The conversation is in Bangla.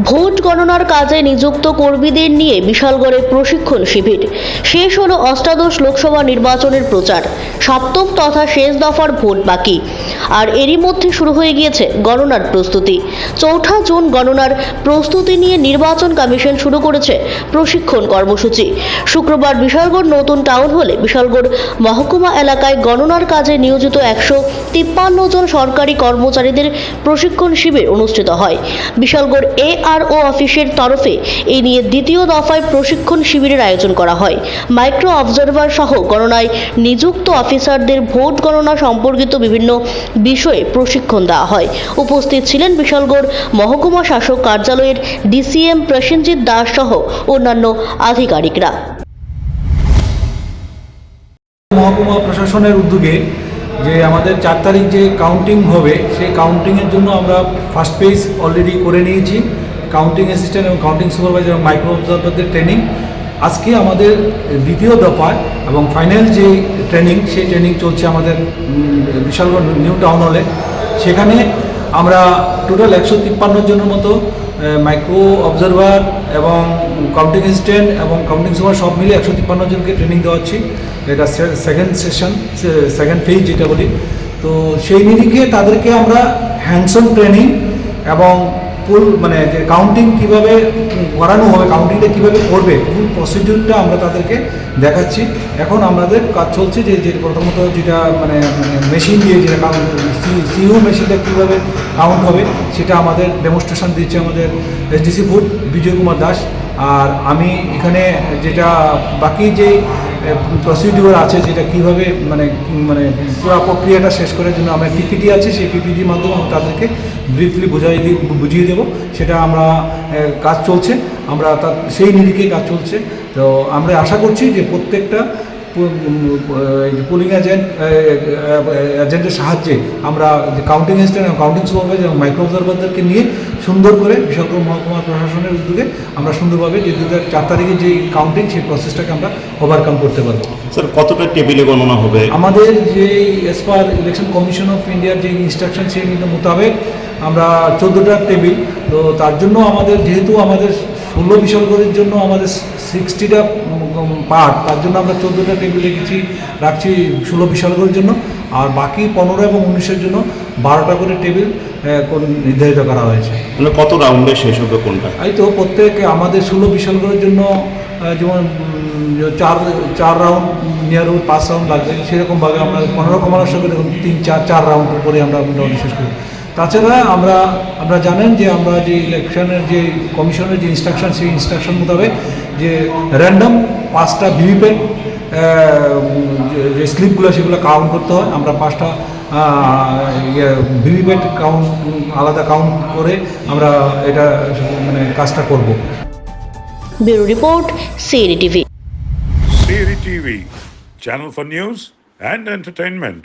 ভোট গণনার কাজে নিযুক্ত কর্মীদের নিয়ে বিশালগড়ে প্রশিক্ষণ শিবির। শেষ হলো অষ্টাদশ লোকসভা নির্বাচনের প্রচার। সপ্তম তথা শেষ দফার ভোট বাকি, আর এরই মধ্যে শুরু হয়ে গিয়েছে গণনার প্রস্তুতি। 4 জুন গণনার প্রস্তুতি নিয়ে নির্বাচন কমিশন শুরু করেছে প্রশিক্ষণ কর্মসূচি। শুক্রবার বিশালগড় নতুন টাউন হলে বিশালগড় মহকুমা এলাকায় গণনার কাজে নিয়োজিত 153 জন সরকারি কর্মচারীদের প্রশিক্ষণ শিবির অনুষ্ঠিত হয়। বিশালগড় ARO অফিসের তরফে এই নিয়ে দ্বিতীয় দফায় প্রশিক্ষণ শিবিরের আয়োজন করা হয়। মাইক্রো অবজারভার সহ গণনায় নিযুক্ত অফিসারদের ভোট গণনা সম্পর্কিত বিভিন্ন বিষয়ে প্রশিক্ষণ দেওয়া হয়। উপস্থিত ছিলেন বিশালগড় মহকুমা শাসক কার্যালয়ের DCM প্রসেনজিৎ দাস সহ অন্যান্য আধিকারিকরা। মহকুমা প্রশাসনের উদ্যোগে যে আমাদের 4 তারিখ যে কাউন্টিং হবে, সেই কাউন্টিংয়ের জন্য আমরা ফার্স্ট পেজ অলরেডি করে নিয়েছি। কাউন্টিং অ্যাসিস্ট্যান্ট এবং কাউন্টিং সুপারভাইজার এবং মাইক্রো অবজারভারদের ট্রেনিং আজকে আমাদের দ্বিতীয় দফায় এবং ফাইনাল যে ট্রেনিং, সেই ট্রেনিং চলছে আমাদের বিশালগড় নিউ টাউন হলে। সেখানে আমরা টোটাল 153 জনের মতো মাইক্রো অবজারভার এবং কাউন্টিং অ্যাসিস্ট্যান্ট এবং কাউন্টিং সুপার সব মিলে 153 জনকে ট্রেনিং দেওয়া হচ্ছে। এটা সেকেন্ড ফেজ যেটা বলি। তো সেই নিরিখে তাদেরকে আমরা হ্যান্ডস অন ট্রেনিং এবং ফুল যে কাউন্টিং কীভাবে করানো হবে, কাউন্টিংটা কীভাবে করবে, ফুল প্রসিডিউরটা আমরা তাদেরকে দেখাচ্ছি। এখন আমাদের কাজ চলছে যে প্রথমত যেটা মেশিন দিয়ে যেটা সিইউ মেশিনটা কীভাবে কাউন্ট হবে সেটা আমাদের ডেমনস্ট্রেশন দিচ্ছে আমাদের SDC ফুড বিজয় কুমার দাস। আর আমি এখানে যেটা বাকি যে প্রসিডিউর আছে, যেটা কীভাবে পুরো প্রক্রিয়াটা শেষ করার জন্য আমার PPT আছে, সেই PPTর মাধ্যমে আমি তাদেরকে ব্রিফলি বুঝিয়ে দেবো। সেটা আমরা কাজ চলছে, আমরা সেই নিরিখে কাজ চলছে। তো আমরা আশা করছি যে প্রত্যেকটা পোলিং এজেন্টের সাহায্যে আমরা কাউন্টিং অ্যাসিস্ট্যান্ট এবং কাউন্টিং সুপারভাইজার এবং মাইক্রো অবজারভারদেরকে নিয়ে সুন্দর করে বিশালগড় মহকুমা প্রশাসনের উদ্যোগে আমরা সুন্দরভাবে যে 4 তারিখে যে কাউন্টিং, সেই প্রসেসটাকে আমরা ওভারকাম করতে পারবো। স্যার, কতটা টেবিলে গণনা হবে? আমাদের যে S per election commission of ইন্ডিয়ার যে ইনস্ট্রাকশন, সেই মোতাবেক আমরা 14টা টেবিল। তো তার জন্য আমাদের যেহেতু আমাদের 16 বিশালগড়ের জন্য আমাদের 60টা পার্ট, তার জন্য আমরা 14টা টেবিল রাখছি 16 বিশালগড়ের জন্য। আর বাকি 15 এবং 19-এর জন্য 12টা করে টেবিল নির্ধারিত করা হয়েছে। কত রাউন্ডে শেষ হবে কোনটা? এই তো প্রত্যেক আমাদের 16 বিশালগড়ের জন্য যেমন 4 রাউন্ড নিয়ার 5 রাউন্ড লাগবে, সেরকমভাবে আমরা 15 কমানোর সঙ্গে দেখুন 3-4 রাউন্ডের পরে আমরা মোটামুটি শেষ করি। তাছাড়া আমরা জানেন যে আমরা যে ইলেকশনের যে কমিশনের যে ইনস্ট্রাকশন, সেই ইনস্ট্রাকশন মোতাবেক যে র্যান্ডম 5টা ভিভিপ্যাট যে স্লিপগুলো সেগুলো কাউন্ট করতে হয়। আমরা 5টা ভিভিপ্যাট আলাদা কাউন্ট করে আমরা এটা কাজটা করব। Bureau report, CNI TV। CNI TV, channel for news and entertainment.